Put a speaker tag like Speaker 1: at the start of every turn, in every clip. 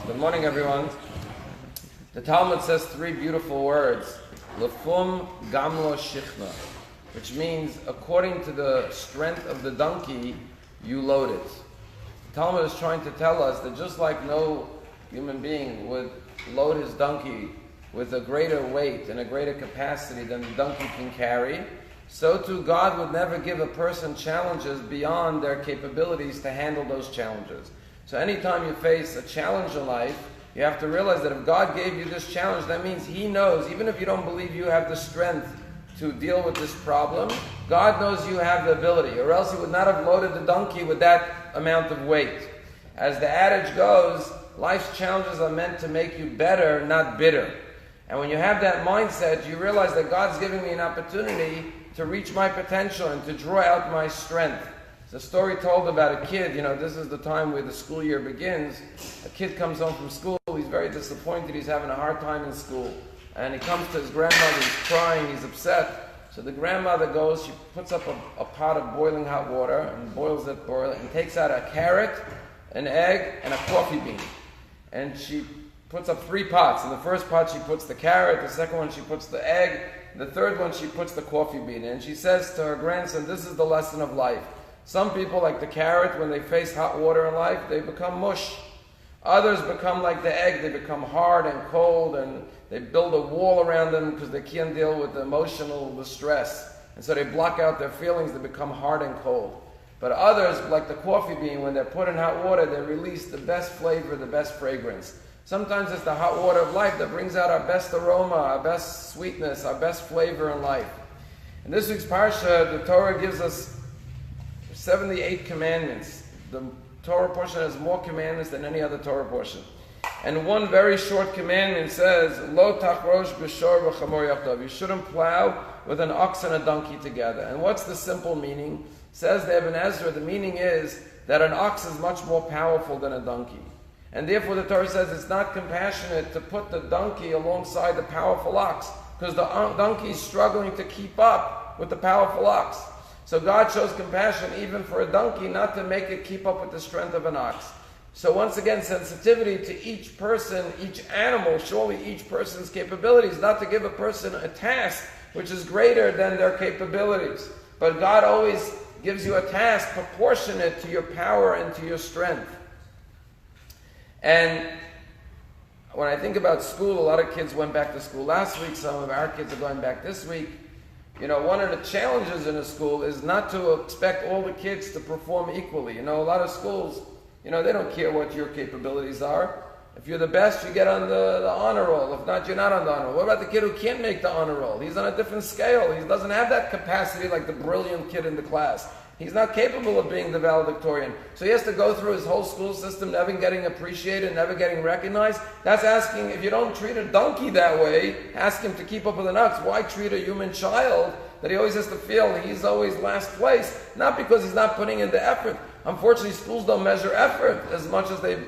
Speaker 1: Good morning, everyone. The Talmud says three beautiful words, Lefum Gamlo Shichna, which means according to the strength of the donkey, you load it. The Talmud is trying to tell us that just like no human being would load his donkey with a greater weight and a greater capacity than the donkey can carry, so too God would never give a person challenges beyond their capabilities to handle those challenges. So anytime you face a challenge in life, you have to realize that if God gave you this challenge, that means He knows, even if you don't believe you have the strength to deal with this problem, God knows you have the ability, or else He would not have loaded the donkey with that amount of weight. As the adage goes, life's challenges are meant to make you better, not bitter. And when you have that mindset, you realize that God's giving me an opportunity to reach my potential and to draw out my strength. It's a story told about a kid. This is the time where the school year begins. A kid comes home from school, he's very disappointed, he's having a hard time in school. And he comes to his grandmother, he's crying, he's upset. So the grandmother goes, she puts up a pot of boiling hot water and boils it, and takes out a carrot, an egg, and a coffee bean. And she puts up 3 pots. In the first pot she puts the carrot, the second one she puts the egg, the third one she puts the coffee bean. And she says to her grandson, this is the lesson of life. Some people, like the carrot, when they face hot water in life, they become mush. Others become like the egg, they become hard and cold, and they build a wall around them because they can't deal with the emotional distress. And so they block out their feelings, they become hard and cold. But others, like the coffee bean, when they're put in hot water, they release the best flavor, the best fragrance. Sometimes it's the hot water of life that brings out our best aroma, our best sweetness, our best flavor in life. In this week's parsha, the Torah gives us 78 commandments. The Torah portion has more commandments than any other Torah portion. And one very short commandment says, Lo tachrosh b'shor v'chamor yachdav. You shouldn't plow with an ox and a donkey together. And what's the simple meaning? Says the Ibn Ezra, the meaning is that an ox is much more powerful than a donkey. And therefore the Torah says it's not compassionate to put the donkey alongside the powerful ox, because the donkey is struggling to keep up with the powerful ox. So God shows compassion even for a donkey, not to make it keep up with the strength of an ox. So once again, sensitivity to each person, each animal, surely each person's capabilities, not to give a person a task which is greater than their capabilities. But God always gives you a task proportionate to your power and to your strength. And when I think about school, a lot of kids went back to school last week. Some of our kids are going back this week. One of the challenges in a school is not to expect all the kids to perform equally. A lot of schools, they don't care what your capabilities are. If you're the best, you get on the honor roll. If not, you're not on the honor roll. What about the kid who can't make the honor roll? He's on a different scale. He doesn't have that capacity like the brilliant kid in the class. He's not capable of being the valedictorian. So he has to go through his whole school system, never getting appreciated, never getting recognized. That's asking, if you don't treat a donkey that way, ask him to keep up with an ox. Why treat a human child that he always has to feel he's always last place? Not because he's not putting in the effort. Unfortunately, schools don't measure effort as much as they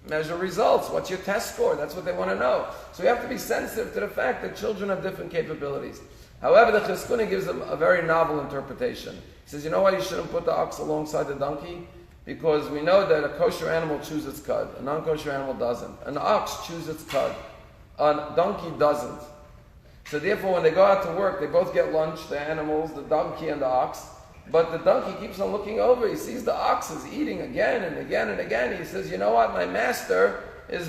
Speaker 1: measure results. What's your test score? That's what they want to know. So you have to be sensitive to the fact that children have different capabilities. However, the Cheskuna gives them a very novel interpretation. He says, you know why you shouldn't put the ox alongside the donkey? Because we know that a kosher animal chews its cud. A non-kosher animal doesn't. An ox chews its cud. A donkey doesn't. So therefore, when they go out to work, they both get lunch, the animals, the donkey and the ox. But the donkey keeps on looking over. He sees the ox is eating again and again and again. He says, you know what? My master is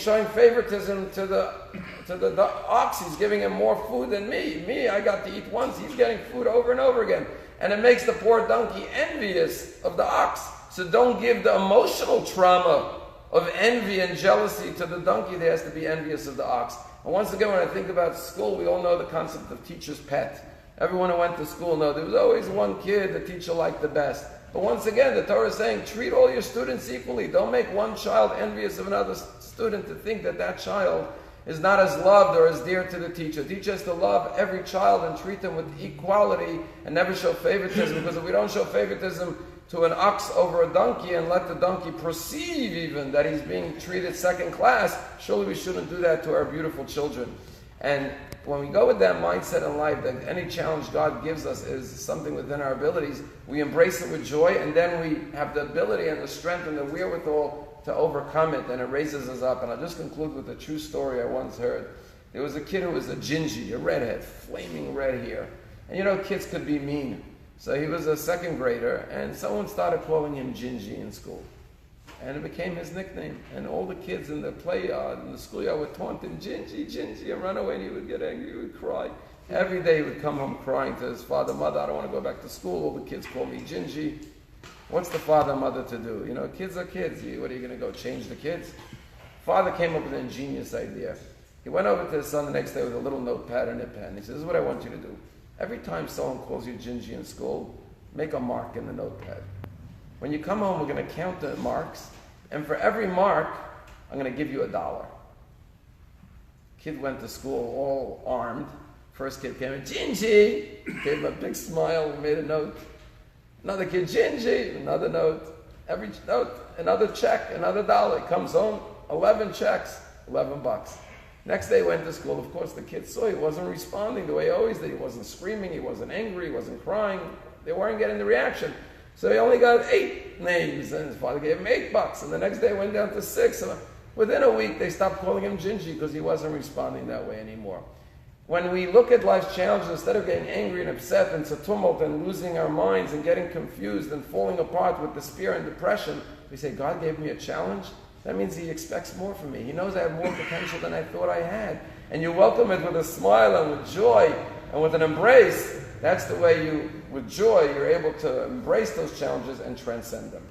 Speaker 1: showing favoritism to the ox. He's giving him more food than me. Me, I got to eat once. He's getting food over and over again. And it makes the poor donkey envious of the ox. So don't give the emotional trauma of envy and jealousy to the donkey. There has to be envious of the ox. And once again, when I think about school, we all know the concept of teacher's pet. Everyone who went to school knows there was always one kid the teacher liked the best. But once again, the Torah is saying, treat all your students equally. Don't make one child envious of another student to think that that child is not as loved or as dear to the teacher. The teacher has to love every child and treat them with equality and never show favoritism. Because if we don't show favoritism to an ox over a donkey and let the donkey perceive even that he's being treated second class, surely we shouldn't do that to our beautiful children. And when we go with that mindset in life, that any challenge God gives us is something within our abilities, we embrace it with joy, and then we have the ability and the strength and the wherewithal to overcome it, and it raises us up. And I'll just conclude with a true story I once heard. There was a kid who was a gingy, a redhead, flaming red hair. And you know, kids could be mean. So he was a second grader, and someone started calling him Gingy in school. And it became his nickname. And all the kids in the play yard, in the schoolyard, would taunt him, Gingy, Gingy, and run away, and he would get angry, he would cry. Every day he would come home crying to his father, mother, I don't want to go back to school. All the kids call me Gingy. What's the father and mother to do? You know, kids are kids. What are you going to go change the kids? Father came up with an ingenious idea. He went over to his son the next day with a little notepad and a pen. He says, this is what I want you to do. Every time someone calls you Gingy in school, make a mark in the notepad. When you come home, we're going to count the marks, and for every mark, I'm going to give you $1. Kid went to school all armed. First kid came in, Gingy! Gave him a big smile and made a note. Another kid, Gingy! Another note. Every note, another check, another $1. He comes home, 11 checks, $11. Next day went to school. Of course, the kids saw he wasn't responding the way he always did. He wasn't screaming, he wasn't angry, he wasn't crying. They weren't getting the reaction. So he only got 8 names, and his father gave him $8. And the next day went down to 6. And within a week, they stopped calling him Gingy because he wasn't responding that way anymore. When we look at life's challenges, instead of getting angry and upset and tumult and losing our minds and getting confused and falling apart with despair and depression, we say, God gave me a challenge. That means He expects more from me. He knows I have more potential than I thought I had. And you welcome it with a smile and with joy and with an embrace. That's the way you, with joy, you're able to embrace those challenges and transcend them.